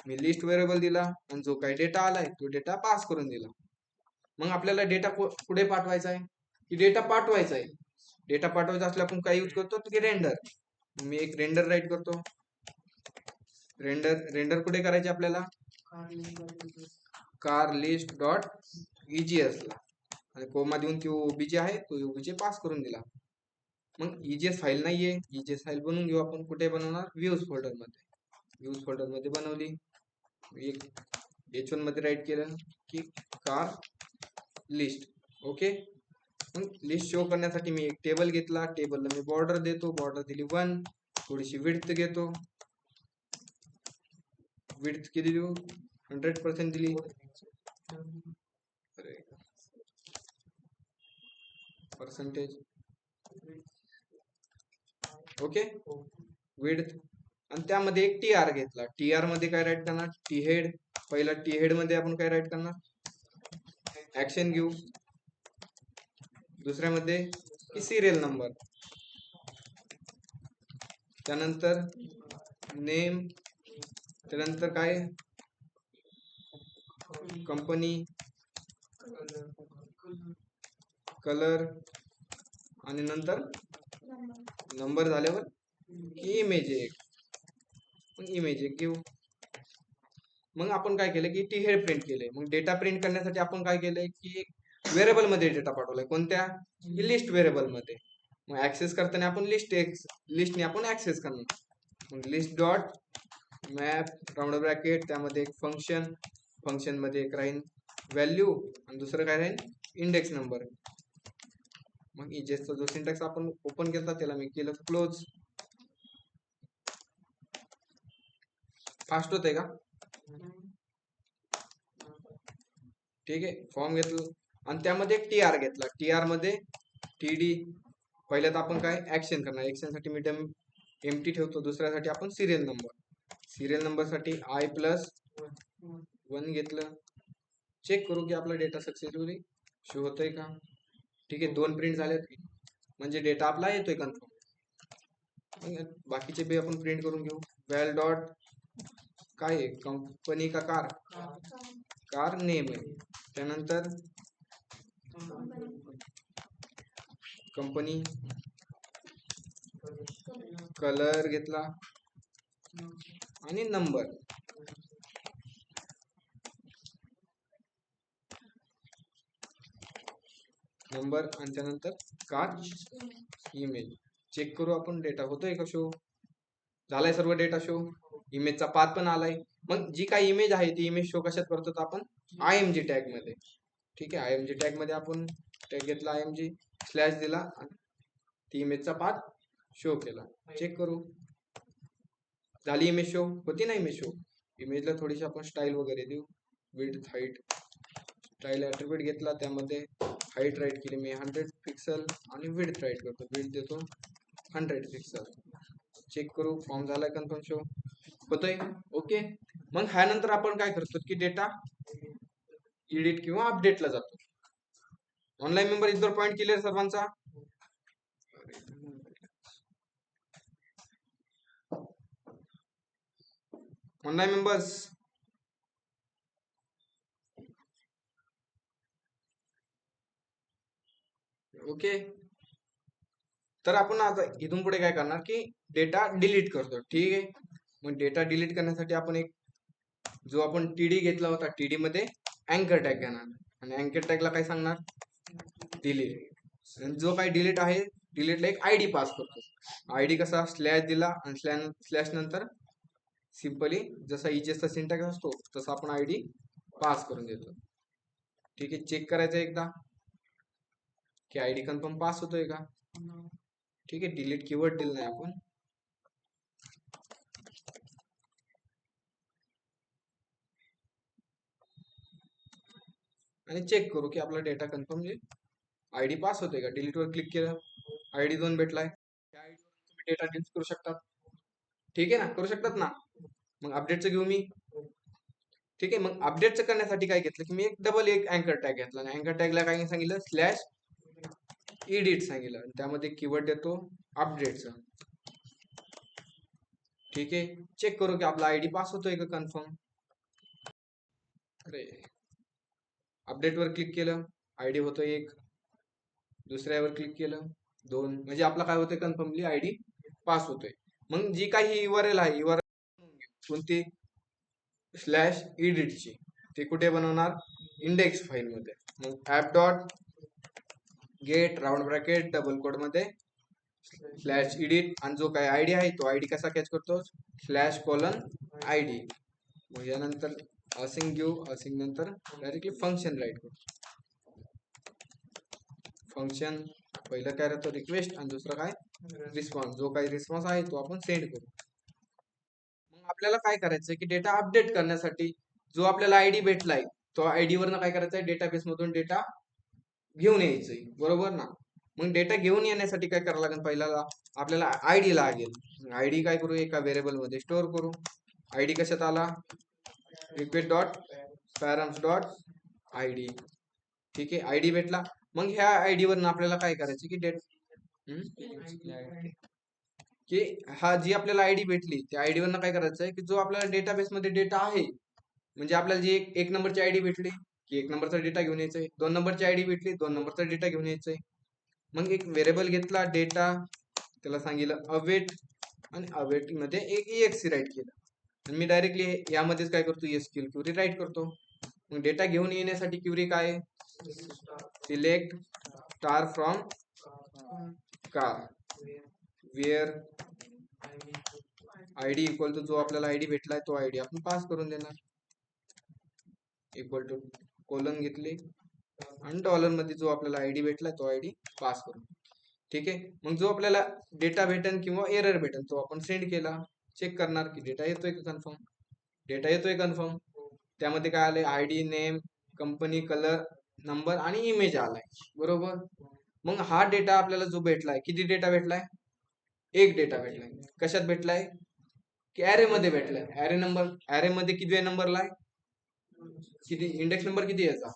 मी लिस्ट व्हेरिएबल दिला आणि जो काही डेटा आलाय तो डेटा पास करून दिला. मग आपल्याला डेटा पुढे पाठवायचा आहे की डेटा पाठवायचा आहे. डेटा पाठवायचा असल्या आपण काय यूज करतो की रेंडर. मी एक रेंडर राईट करतो. रेंडर कुठे करायचे आपल्याला कार लिस्ट डॉट EGS ला, आणि कोमा देऊन ती ओबीजे आहे तो ओबीजे पास करून दिला. मग EGS फाईल नाहीये, EGS फाईल बनवून घेऊ आपण. कुठे बनवणार व्ह्यूज फोल्डर मध्ये, व्ह्यूज फोल्डर मध्ये बनवली. एक H1 मध्ये राईट केलं की कार लिस्ट. ओके, मग लिस्ट शो करण्यासाठी मी एक टेबल घेतला, टेबलला मी बॉर्डर देतो, बॉर्डर दिली 1, थोडीशी विड्थ घेतो, विड्थ किती देऊ 100% दिली, पर्सेंटेज. ओके, विड्थ, आणि त्यामध्ये एक TR घेतला. TR मध्ये काय राईट करणार टी हेड. पहिला टी हेड मध्ये आपण काय राईट करणार ऍक्शन घेऊ. दुसऱ्यामध्ये की सिरियल नंबर, त्यानंतर नेम, त्यानंतर काय कंपनी, कलर, आणि नंतर नंबर झाल्यावर की इमेज एक, मग इमेज एक घेऊ. मग आपण काय केलं की टी हेड प्रिंट केले. मग डेटा प्रिंट करण्यासाठी आपण काय केलंय की व्हेरिएबल मध्ये डेटा पाठवलाय, कोणत्या लिस्ट व्हेरिएबल मध्ये. मग ऍक्सेस करताना आपण लिस्टने आपण ऍक्सेस करणार. मग list dot map round bracket, त्यामध्ये एक फंक्शन, फंक्शन मध्ये एक राहील व्हॅल्यू आणि दुसरं काय राहील इंडेक्स नंबर. मग इजेसचा जो सिंटॅक्स आपण ओपन केला त्याला मी केलं क्लोज. फास्ट होतंय का? ठीक आहे. फॉर्म घेतलं आणि त्यामध्ये एक TR घेतला. TR मध्ये TD पहिल्यात आपण काय ऍक्शन करणार. ऍक्शन साठी मी एम्प्टी ठेवतो. दुसऱ्यासाठी आपण सिरियल नंबर. सिरियल नंबर साठी I+1 घेतलं. चेक करू की आपला डेटा सक्सेसफुली शो होतोय का. ठीक आहे. 2 प्रिंट झालेत म्हणजे डेटा आपला येतोय कन्फर्म. बाकीचे बी आपण प्रिंट करून घेऊ. व्हॅल डॉट काय आहे कंपनी का कार. कार नेम आहे. त्यानंतर कंपनी कलर घेतला आणि नंबर. आणि त्यानंतर कार इमेज. चेक करू आपण डेटा होतोय का शो. झालाय सर्व डेटा शो. इमेजचा पाथ पण आलाय. मग जी काही इमेज आहे ती इमेज शो कशात करतो आपण IMG टॅग मध्ये. ठीक आहे. IMG टॅग मध्ये आपण टॅग घेतला IMG स्लॅश दिला आणि ती इमेजचा पाथ शो केला. चेक करू झाली इमेज शो. होती ना इमेज शो. इमेजला थोडीशी आपण स्टाईल वगैरे देऊ. विड्थ हाईट स्टाईल ॲट्रिब्यूट घेतला. त्यामध्ये हाईट राईट केली मी 100 पिक्सल आणि विड्थ राईट करतो. विड्थ देतो 100 पिक्सल. चेक करू फॉर्म झालाय कन्फर्म शो होतोय. ओके. मग ह्यानंतर आपण काय करतो की डेटा एडिट किंवा अपडेटला जातो. ऑनलाईन मेंबर इतर पॉईंट क्लिअर सर्वांचा. Online members okay. तर आपण आता इथून पुढे काय करणार की डेटा डिलीट करतो. ठीक आहे. मग डेटा डिलीट करण्यासाठी आपण एक जो आपण TD घेतला होता TD मध्ये अँकर टॅग घेणार आणि अँकर टॅगला काय सांगणार डिलीट. जो काही डिलीट आहे डिलीटला एक ID पास करतो. ID कसा स्लॅश दिला आणि स्लॅश नंतर सिंपली जसा इजेसचा सिंटॅक्स असतो तसा आपण ID पास करून देतो. ठीक आहे. चेक करायचं एकदा की ID कन्फर्म पास होतोय का. ठीक आहे. डिलीट कीवर्ड दिलं नाही आपण. आणि चेक करू की आपला डेटा कन्फर्म ID पास होतोय का. डिलीट वर क्लिक केलं ID 2 भेटलाय. त्या ID वर तुम्ही डेटा डिलीट करू शकतात. ठीक आहे ना. करू शकतात ना. मग अपडेटचं घेऊ मी. ठीक आहे. मग अपडेटचं करण्यासाठी काय घेतलं की मी एक अँकर टॅग घेतला आणि अँकर टॅगला काय सांगितलं स्लॅश एडिट सांगितलं आणि त्यामध्ये कीवर्ड देतो अपडेटचा. ठीक आहे. चेक करू की आपला ID पास होतोय का कन्फर्म. अरे अपडेट वर क्लिक केलं ID होतोय 1. दुसऱ्यावर क्लिक केलं 2. म्हणजे आपला काय होतोय कन्फर्मली ID पास होतोय. मग जी काही URL आहे URL कोणती स्लॅश एडिटची ते कुठे बनवणार इंडेक्स फाईल मध्ये. मग app dot gate round bracket double quote मध्ये स्लॅश एडिट आणि जो काही ID आहे तो ID कसा कॅच करतो स्लॅश कॉलन ID. मग यानंतर असिंग घेऊ. असिंग नंतर डायरेक्टली फंक्शन राईट करू. फंक्शन पहिलं काय राहतो रिक्वेस्ट आणि दुसरं काय रिस्पॉन्स. जो काही रिस्पॉन्स आहे तो आपण सेंड करू. मग आपल्याला काय करायचं की डेटा अपडेट करण्यासाठी जो आपल्याला ID भेटलाय तो ID वरनं काय करायचंय डेटाबेस मधून डेटा घेऊन यायचंय. बरोबर ना. मग डेटा घेऊन येण्यासाठी काय करावं लागेल पहिल्याला आपल्याला ID लागेल. ID काय करू एका व्हेरिएबल मध्ये स्टोअर करू. ID कशात आला रिक्वेस्ट डॉट पॅरम्स डॉट ID. ठीक आहे. ID भेटला. मग ह्या ID वरनं आपल्याला काय करायचं की की हा जी आपल्याला ID भेटली त्या ID वरनं काय करायचं आहे की जो आपल्याला डेटाबेस मध्ये डेटा आहे म्हणजे आपल्याला जी एक नंबरची ID भेटली की 1 नंबरचा डेटा घेऊन यायचंय. 2 नंबरची ID भेटली 2 नंबरचा डेटा घेऊन यायचंय. मग एक व्हेरिएबल घेतला डेटा त्याला सांगितलं अवेट आणि अवेट मध्ये एक EXE राईट केलं आणि मी डायरेक्टली यामध्येच काय करतो SQL क्वेरी राईट करतो. मग डेटा घेऊन येण्यासाठी क्वेरी काय select star from car where ID equal to जो आपल्याला ID भेटलाय तो ID आपण पास करून देणार इक्वल टू कोलन घेतली आणि डॉलर मध्ये जो आपल्याला आयडी भेटला तो आयडी पास करू. ठीक आहे. मग जो आपल्याला डेटा भेटन किंवा एरर भेटन तो आपण सेंड केला. चेक करणार की डेटा येतोय का कन्फर्म. डेटा येतोय कन्फर्म. त्यामध्ये काय आलंय, ID, name, company, colour, number आणि इमेज आलाय. बरोबर. मग हा डेटा आपल्याला जो भेटलाय, किती डेटा भेटलाय, एक डेटा भेटलाय. कशात भेटलाय, की ऍरे मध्ये भेटलाय. ऍरे नंबर, ऍरे मध्ये किती नंबरला आहे, किती इंडेक्स नंबर किती याचा,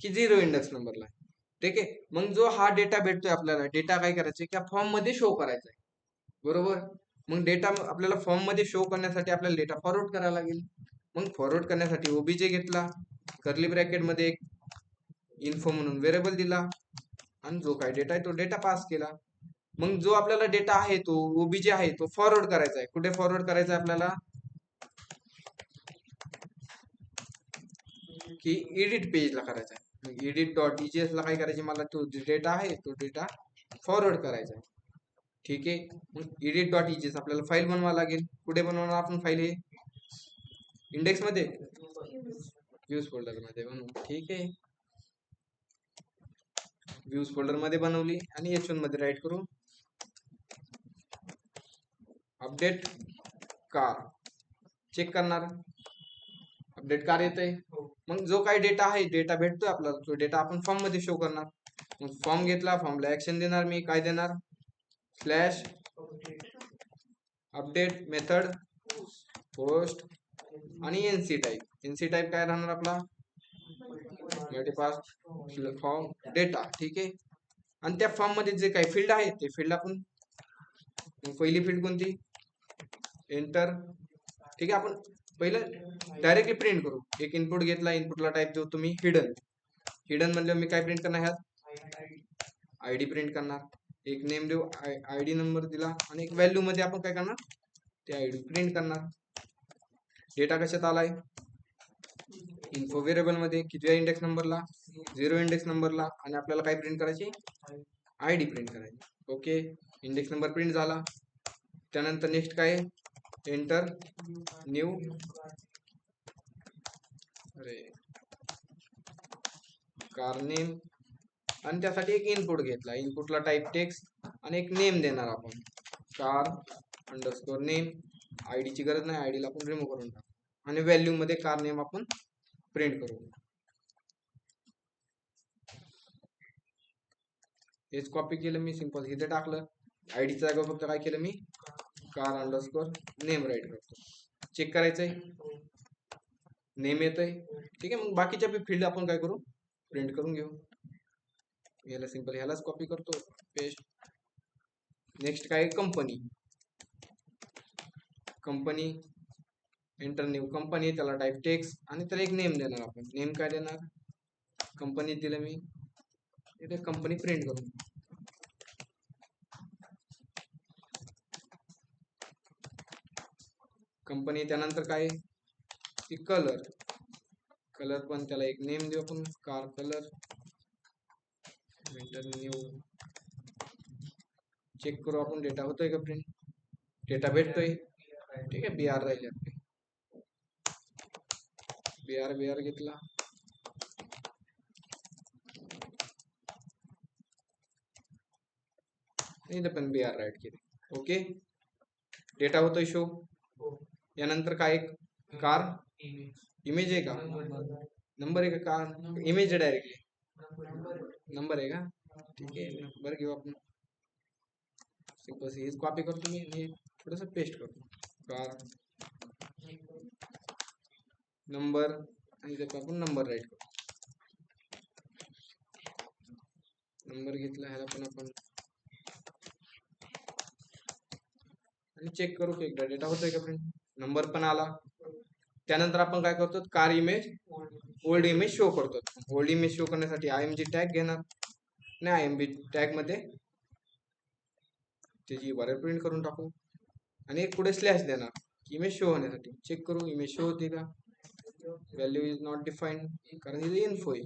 की 0 इंडेक्स नंबरला आहे. ठीक आहे. मग जो हा डेटा भेटतोय आपल्याला, डेटा काय करायचा, त्या फॉर्म मध्ये शो करायचा आहे. बरोबर. मग डेटा आपल्याला फॉर्म मध्ये शो करण्यासाठी आपल्याला डेटा फॉरवर्ड करायला लागेल. मग फॉरवर्ड करण्यासाठी ओबीजे घेतला, कर्ली ब्रॅकेट मध्ये एक इन्फो म्हणून व्हेरिएबल दिला आणि जो काय डेटा आहे तो डेटा पास केला. मग जो आपल्याला डेटा आहे तो ओबीजे आहे तो फॉरवर्ड करायचा आहे. कुठे फॉरवर्ड करायचा आहे आपल्याला, की एडिट पेजला करायचा आहे. मग एडिट डॉट ईजीएस ला काय करायचे, मला तो डेटा आहे तो डेटा फॉरवर्ड करायचा आहे. ठीक आहे. मग एडिट डॉट ईजीएस आपल्याला फाईल बनवावं लागेल. कुठे बनवणार आपण फाईल, हे इंडेक्स मध्ये, व्ह्यूज फोल्डर मध्ये बनवू. ठीक आहे. व्ह्यूज फोल्डर मध्ये बनवली आणि H1 मध्ये राईट करू अपडेट कार. चेक करणार अपडेट कार येतंय. मग जो काही डेटा आहे, डेटा भेटतोय आपल्याला, तो डेटा आपण फॉर्म मध्ये शो करणार. मग फॉर्म घेतला, फॉर्मला ऍक्शन देणार मी. काय देणार, स्लॅश अपडेट मेथड पोस्ट आणि एनसी टाईप. एनसी टाईप काय राहणार आपला, फॉर्म डेटा. ठीक आहे. आणि त्या फॉर्म मध्ये जे काही फील्ड आहेत ते फील्ड आपण, पहिली फील्ड कोणती, एंटर. ठीक आहे. आपण पहिलं डायरेक्टली प्रिंट करू. एक इनपुट घेतला, इनपुटला टाईप देऊ तुम्ही हिडन. हिडन म्हणजे मी काय प्रिंट करणार, ह्यात आयडी प्रिंट करणार. एक नेम देऊ, आयडी नंबर दिला आणि एक व्हॅल्यू मध्ये आपण काय करणार, ते आयडी प्रिंट करणार. डेटा कशात आलाय, इन्फो व्हेरिएबल मध्ये. किती इंडेक्स नंबरला, 0 इंडेक्स नंबरला. आणि आपल्याला काय प्रिंट करायची, आयडी प्रिंट करायची. ओके. इंडेक्स नंबर प्रिंट झाला. त्यानंतर नेक्स्ट काय, एंटर न्यू, कार नेम. आणि त्यासाठी एक इनपुट घेतला, इनपुटला टाईप टेक्स्ट आणि एक नेम देणार आपण, कार अंडरस्कोर नेम. आयडीची गरज नाही, आयडीला आपण रिमूव्ह करून टाकू. आणि व्हॅल्यू मध्ये कार नेम आपण प्रिंट करू. हेच कॉपी केलं मी, सिंपल इथे टाकलं. आयडीच्या जागा फक्त काय केलं मी, कार अंडरस्कोर नेम राईट करतो. चेक करायचंय, नेम येतंय. ठीक आहे. मग बाकीच्या फील्ड आपण काय करू, प्रिंट करून घेऊ. याला सिंपल ह्यालाच कॉपी करतो, पेस्ट. नेक्स्ट काय, company. Company enter new company, त्याला टाईप टेक्स्ट आणि त्याला एक नेम देणार आपण. नेम काय देणार, कंपनी दिलं मी. इथे कंपनी प्रिंट करू. कंपनी. त्यानंतर काय, कलर. कलर पण त्याला एक नेम देऊ आपण, car colour. Enter new. Check करू आपण डेटा होतोय का प्रिंट, डेटा भेटतोय. ठीक आहे. बीआर राहिले आपले, बीआर घेतला. इथं पण बीआर राईट केले. ओके. डेटा होतोय शो. यानंतर काय, कार इमेज आहे का, नंबर आहे का, कार इमेज आहे डायरेक्टली, नंबर आहे का. ठीक आहे. नंबर घेऊ आपण. सिंपल हेच कॉपी करतो मी आणि थोडस पेस्ट करतो, कार नंबर. आणि इथे आपण नंबर राईट करू. नंबर घेतला, ह्याला पण आपण आणि चेक करू की एकदा डेटा होतोय का प्रिंट. नंबर पण आला. त्यानंतर आपण काय करतो, car image old image show करतो. ओल्ड इमेज शो करण्यासाठी IMG टॅग घेणार आणि IMG टॅग मध्ये त्याची URL प्रिंट करून टाकू आणि एक पुढे स्लॅश देणार इमेज शो होण्यासाठी. चेक करू इमेज शो होती का. व्हॅल्यू इज नॉट डिफाईन्ड, कारण इथे इन्फो आहे,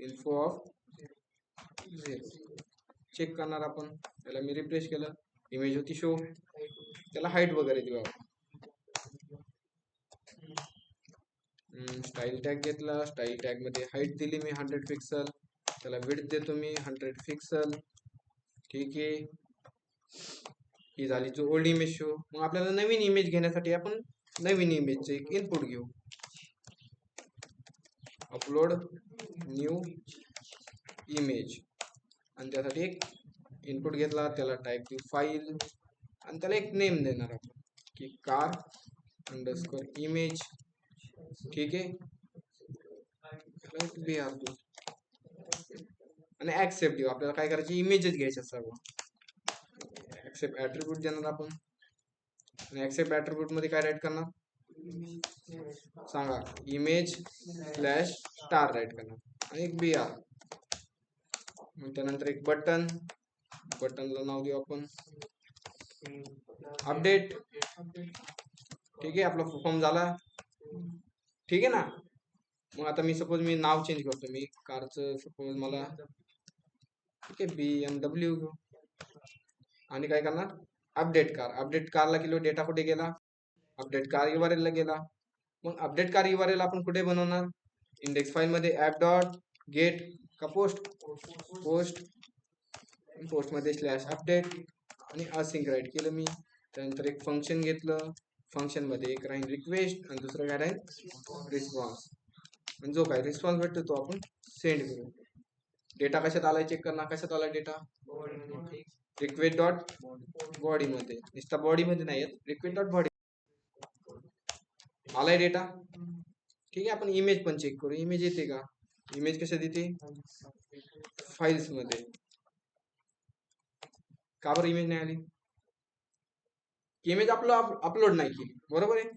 इन्फो ऑफ 0. चेक करणार आपण. त्याला मी रिफ्रेश केलं, इमेज होती शो. त्याला हाईट वगैरे देऊ आपण. स्टाईल टॅग घेतला, स्टाईल टॅग मध्ये हाईट दिली मी 100 पिक्सल, त्याला विड्थ देतो मी 100 पिक्सल. ठीक आहे, ही झाली जो ओल्ड इमेज शो. मग आपल्याला नवीन इमेज घेण्यासाठी आपण नवीन इमेजचे एक इनपुट घेऊ. अपलोड न्यू इमेज, आणि त्यासाठी एक इनपुट घेतला, त्याला टाईप देऊ फाईल, आणि त्याला एक नेम देणार आपण की कार अंडरस्कोर इमेज. ठीक आहे, आणि ऍक्सेप्ट देऊ. आपल्याला काय करायचे, इमेजेस घ्यायच्या सर्व. ऍक्सेप्ट ऍट्रिब्यूट देणार आपण, आणि ऍक्सेप्ट ऍट्रिब्यूट मध्ये काय राईट करणार सांगा, इमेज स्लॅश स्टार राईट करणार, आणि एक BR. मग त्यानंतर एक बटन, बटनला नाव देऊ आपण अपडेट. ठीक आहे, आपला फॉर्म झाला. ठीक आहे ना. मग आता मी सपोज मी नाव चेंज करतो, मी कारचं सपोज मला ठीक आहे BMW घेऊ, आणि काय करणार अपडेट कार. अपडेट कारला किलो डेटा कुठे गेला, अपडेट कार URL ला गेला. मग अपडेट कार URL आपण कुठे बनवणार, इंडेक्स फाईल मध्ये ऍप डॉट गेट का पोस्ट, पोस्ट मध्ये स्लॅश अपडेट, आणि असिंक राईट केलं मी. त्यानंतर एक फंक्शन घेतलं, फंक्शन मध्ये एक राहील रिक्वेस्ट आणि दुसरं काय राहील रिस्पॉन्स. आणि जो काय रिस्पॉन्स भेटतो तो आपण सेंड करू. डेटा कशात आलाय चेक करणार, कशात आलाय डेटा रिक्वेस्ट डॉट बॉडी मध्ये, नुसता बॉडी मध्ये नाही येत, रिक्वेस्ट डॉट बॉडी आलाय डेटा. ठीक आहे, आपण इमेज पण चेक करू, इमेज येते का. इमेज कशात येते फाईल्स मध्ये. का बरं इमेज नाही आली, इमेज अपलोड नाही केली, बरोबर आहे.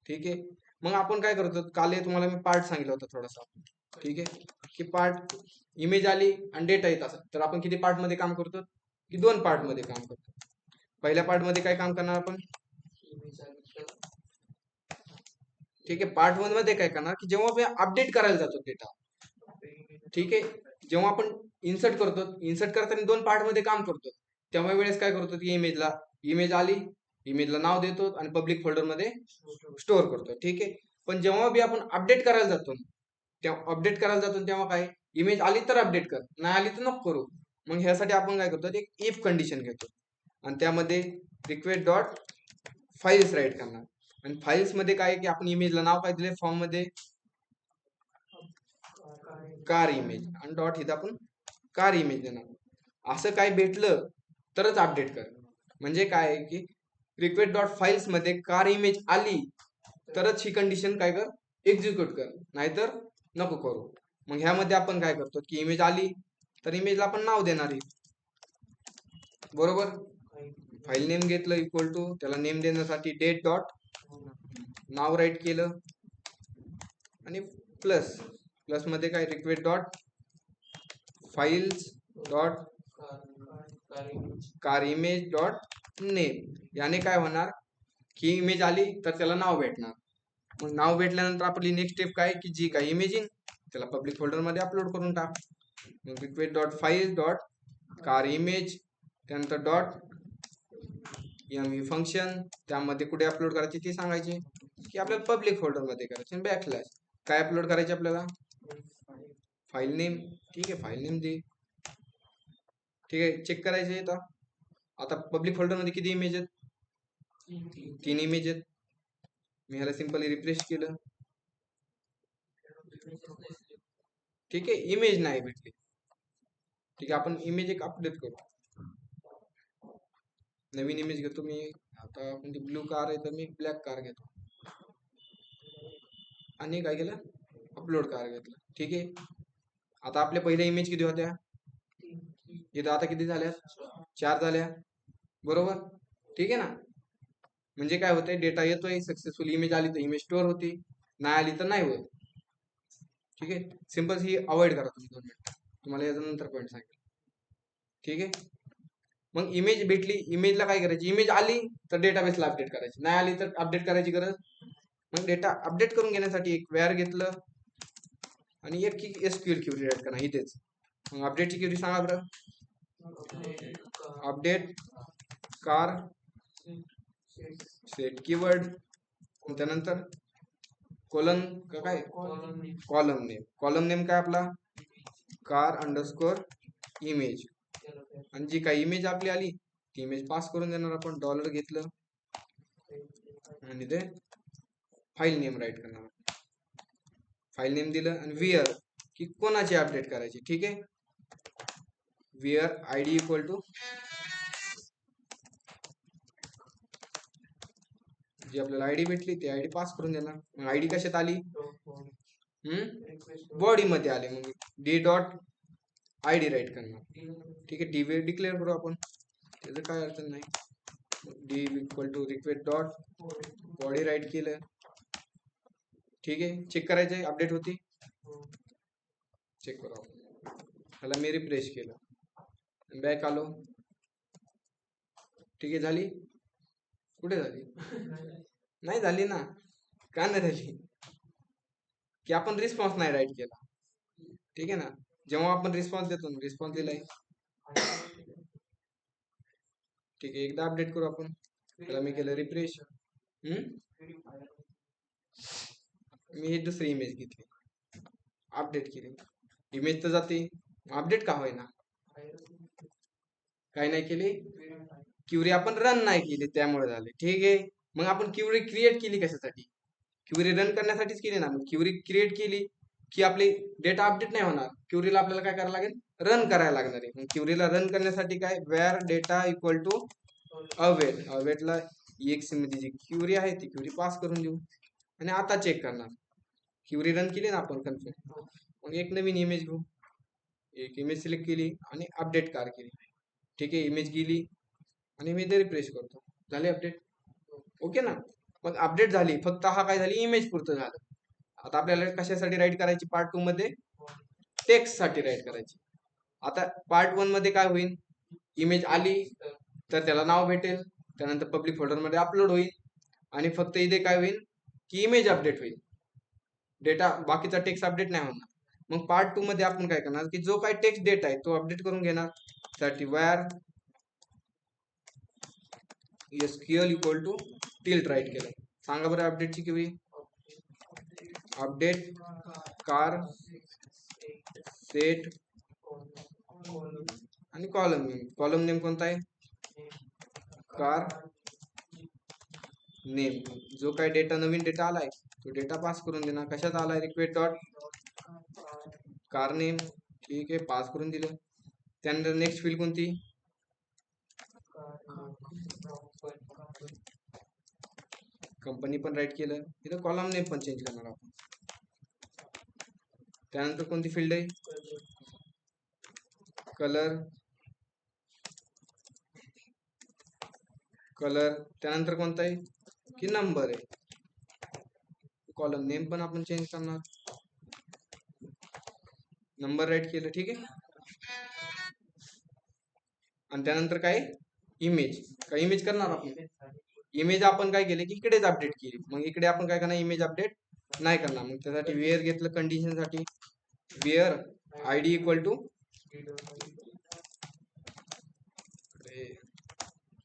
ठीक आहे, मग आपण काय करतो, काल तुम्हाला मी पार्ट सांगितलं होतं थोडासा. ठीक आहे, की पार्ट इमेज आली आणि डेटा येत असत तर आपण किती पार्ट मध्ये काम करतो, की 2 पार्ट मध्ये काम करतो. पहिल्या पार्ट मध्ये काय काम करणार आपण, ठीक आहे, पार्ट 1 मध्ये काय करणार की जेव्हा आपण अपडेट करायला जातो डेटा. ठीक आहे, जेव्हा आपण इन्सर्ट करतो, इन्सर्ट करताना 2 पार्ट मध्ये काम करतो, तेव्हा वेळेस काय करतो की इमेज आली, इमेजला नाव देतो आणि पब्लिक फोल्डर मध्ये स्टोअर करतो. ठीक आहे, पण जेव्हा बी आपण अपडेट करायला जातो, तेव्हा काय इमेज आली तर अपडेट कर, नाही आली तर नको करू. मग ह्यासाठी आपण काय करतो, एक इफ कंडिशन घेतो, आणि त्यामध्ये रिक्वेस्ट डॉट फाईल्स राईट करणार. आणि फाईल्स मध्ये काय की आपण इमेजला नाव काय दिले फॉर्म मध्ये कार इमेज, आणि डॉट इथं आपण कार इमेज देणार. असं काय भेटलं तरच अपडेट कर. म्हणजे काय की रिक्वेस्ट डॉट फाईल्स मध्ये कार इमेज आली तरच ही कंडिशन काय कर एक्झिक्यूट कर, नाहीतर नको करू. मग ह्यामध्ये आपण काय करतो की इमेज आली तर इमेजला आपण नाव देणार आहे, बरोबर. फाईल नेम घेतलं इक्वल टू, त्याला नेम देण्यासाठी डेट डॉट नाव राईट केलं, आणि प्लस मध्ये काय request dot files dot car image dot name. याने काय होणार की इमेज आली तर त्याला नाव भेटणार. मग नाव भेटल्यानंतर आपली नेक्स्ट स्टेप काय की जी काही इमेज येईल त्याला पब्लिक फोल्डर मध्ये अपलोड करून टाक. मग request dot file dot car image, त्यानंतर डॉट फंक्शन, त्यामध्ये कुठे अपलोड करायचे ते सांगायचे की आपल्याला पब्लिक फोल्डर मध्ये करायचे. बॅकस्लॅश काय अपलोड करायचे आपल्याला फाईल नेम. ठीक आहे, फाईल नेम दे. ठीक आहे, चेक करायचे. आता पब्लिक फोल्डर मध्ये किती इमेज आहेत, 3 इमेज आहेत. मी ह्याला सिंपली रिफ्रेश केलं. ठीक आहे, इमेज नाही भेटली. ठीक आहे, आपण इमेज एक अपडेट करू. नवीन इमेज घेतो मी. आता म्हणजे ब्लू कार आहे तर मी ब्लॅक कार घेतो, आणि काय केलं अपलोड कार घेतलं. ठीक आहे, आता आपल्या पहिल्या इमेज किती होत्या, इथं आता किती झाल्या 4 झाल्या, बरोबर. ठीक आहे ना. म्हणजे काय होतंय, डेटा येतोय सक्सेसफुल, इमेज आली तर इमेज स्टोअर होती, नाही आली तर नाही होत. ठीक आहे, सिंपल ही अवॉइड करा तुम्ही 2 मिनिट, तुम्हाला याचा नंतर पॉईंट सांगेल. ठीक आहे, मग इमेज भेटली, इमेजला काय करायची, इमेज आली तर डेटाबेसला अपडेट करायची, नाही आली तर अपडेट करायची गरज. मग डेटा अपडेट करून घेण्यासाठी एक वेअर घेतलं, आणि एक SQL क्वेरी राईट करा इथेच. मग अपडेटची क्वेरी सांगा बरं, अपडेट कार सेट कीवर्ड, त्यानंतर कोलन का काय कॉलम नेम काय आपला कार अंडरस्कोर इमेज, आणि जी काही इमेज आपली आली ती इमेज पास करून देणार आपण. डॉलर घेतलं आणि ते फाईल नेम राईट करणार. फाईल नेम दिलं आणि विअर की कोणाची अपडेट करायची. ठीक आहे, विअर आयडी इक्वल टू जी आपल्याला आयडी भेटली ती आयडी पास करून देणार. मग आयडी कशात आली बॉडी मध्ये आले, मग डी डॉट आयडी राईट करणार. ठीक आहे, डी डिक्लेअर करू आपण, त्याचं काय अडचण नाही. D equal to request dot body write केलं. ठीक आहे, चेक करायचंय अपडेट होती, चेक करू. त्याला मी रिफ्रेश केलं, बॅक आलो. ठीक आहे, झाली. कुठे झाली नाही झाली ना, का नाही झाली की आपण रिस्पॉन्स नाही राईट केला. ठीक आहे ना, जेव्हा आपण रिस्पॉन्स देतो रिस्पॉन्स दिलाय. ठीक आहे, एकदा अपडेट करू आपण. त्याला मी केलं रिफ्रेश. मी ही दुसरी इमेज घेतली, अपडेट केली. इमेज तर जाते, अपडेट का होईना, काही नाही केली. क्युरी आपण रन नाही केली त्यामुळे झाले. ठीक आहे, मग आपण क्युरी क्रिएट केली कशासाठी, क्युरी रन करण्यासाठीच केली ना. क्युरी क्रिएट केली की आपली डेटा अपडेट नाही होणार, क्युरीला आपल्याला काय करायला लागेल, रन करायला लागणार आहे. मग क्युरीला रन करण्यासाठी काय, where data equal to await. अवेटला EXE मध्ये जी क्युरी आहे ती क्युरी पास करून देऊ आणि आता चेक करणार. क्युरी रन केली ना आपण कन्फर्म, मग एक नवीन इमेज घेऊ. एक इमेज सिलेक्ट केली आणि अपडेट कार केली. ठीक आहे, इमेज गेली आणि मी ते रिफ्रेश करतो, झाले अपडेट. ओके ना, मग अपडेट झाली, फक्त हा काय झाली इमेज पुरतं झालं. आता आपल्याला कशासाठी राईट करायची, पार्ट 2 मध्ये टेक्स्ट साठी राईट करायची. आता पार्ट 1 मध्ये काय होईल, इमेज आली तर त्याला नाव भेटेल, त्यानंतर पब्लिक फोल्डर मध्ये अपलोड होईल आणि फक्त इथे काय होईल की इमेज अपडेट होईल, डेटा बाकीचा टेक्स्ट अपडेट नाही होणार. मग पार्ट 2 मध्ये आपण काय करणार की जो काय टेक्स्ट डेटा आहे तो अपडेट करून घेणार. साठी where SQL equal to tilt write केलं. सांगा बरं अपडेटची क्वेरी, अपडेट कार सेट आणि कॉलम नेम. कॉलम नेम कोणता आहे, कार नेम. जो काय डेटा नवीन डेटा आलाय तो डेटा पास करून देणार. कशात आलाय, रिक्वेस्ट डॉट कार नेम. ठीक आहे, पास करून दिलं. त्यानंतर नेक्स्ट फील्ड कोणती, कंपनी पण राईट केलं. इथं कॉलम नेम पण चेंज करणार आपण. त्यानंतर कोणती फील्ड आहे, कलर. त्यानंतर कोणता आहे की नंबर आहे. कॉलम नेम पण आपण चेंज करणार, नंबर राईट केलं. ठीक आहे, आणि त्यानंतर काय इमेज. काय इमेज करणार आपण, इमेज आपण काय केले की इकडेच अपडेट केली. मग इकडे आपण काय करणार, इमेज अपडेट नाही करणार. मग त्यासाठी वेअर घेतलं कंडिशन साठी, where ID equal to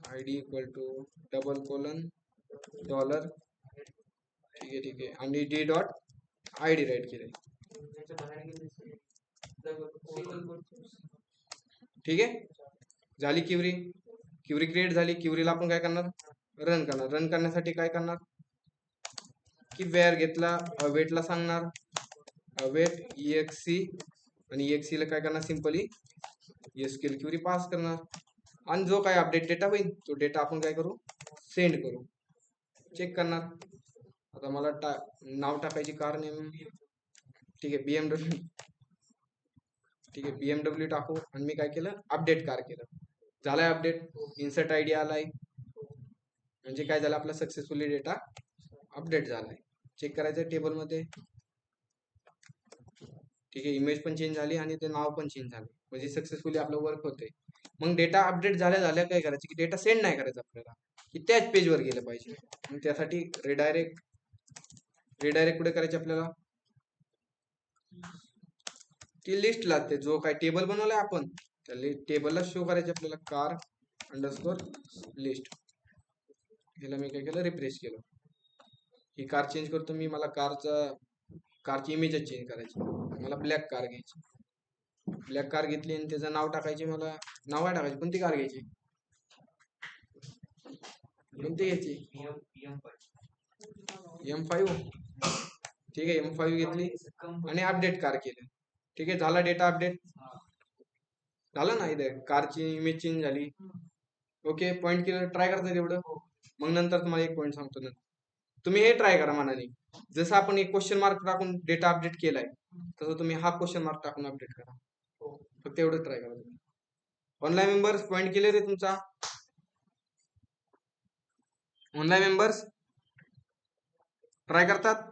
ID equal to double colon dollar. ठीक आहे, आणि डी डॉट आयडी राईट केले. ठीक आहे, झाली क्युरी. क्युरी क्रिएट झाली. क्युरीला आपण काय करणार, रन करणार. रन करण्यासाठी काय करणार की वेअर घेतला, अवेटला सांगणार अवेट EXE, आणि EXE ला काय करणार, सिंपली SQL क्युरी पास करणार. आणि जो काय अपडेट डेटा होईल तो डेटा आपण काय करू, सेंड करू. चेक करणार. आता मला नाव टाकायची कार नेम. ठीक आहे, BMW. ठीक आहे, BMW टाकू आणि मी काय केलं, अपडेट कार केलं. झालाय अपडेट. इन्सर्ट आयडी आलाय, म्हणजे काय झालं, आपला सक्सेसफुली डेटा अपडेट झालाय. चेक करायचं टेबल मध्ये. ठीक आहे, इमेज पण चेंज झाली आणि ते नाव पण चेंज झालं, म्हणजे सक्सेसफुली आपलं वर्क होतंय. मग डेटा अपडेट झाल्या काय करायचं की डेटा सेंड नाही करायचा आपल्याला, की त्याच पेजवर गेलं पाहिजे. मग त्यासाठी रिडायरेक्ट कुठे करायचे आपल्याला, ती लिस्ट लागते. जो काय टेबल बनवलाय आपण त्या टेबलला शो करायचे आपल्याला, कार अंडरस्कोर लिस्ट. याला मी काय केलं, रिफ्रेश केलं. ही कार चेंज करतो मी, मला कारची इमेजच चेंज करायची, मला ब्लॅक कार घ्यायची. ब्लॅक कार घेतली आणि त्याचं नाव टाकायचे, मला नाव काय टाकायचे, कोणती कार घ्यायची, कोणती घ्यायची, M5. ठीक आहे, M5 घेतली आणि अपडेट कार केली. ठीक आहे, झाला डेटा अपडेट झालं ना, इथे कारची इमेज चेंज झाली. ओके, पॉईंट केलं, ट्राय करता एवढं. मग नंतर तुम्हाला एक पॉईंट सांगतो, तुम्ही हे ट्राय करा मनाने. जसं आपण एक क्वेश्चन मार्क टाकून डेटा अपडेट केलाय, तसं तुम्ही हा क्वेश्चन मार्क टाकून अपडेट करा. फक्त एवढं ट्राय करा तुम्ही. ऑनलाईन मेंबर्स पॉईंट केले रे तुमचा, ऑनलाईन मेंबर्स ट्राय करतात.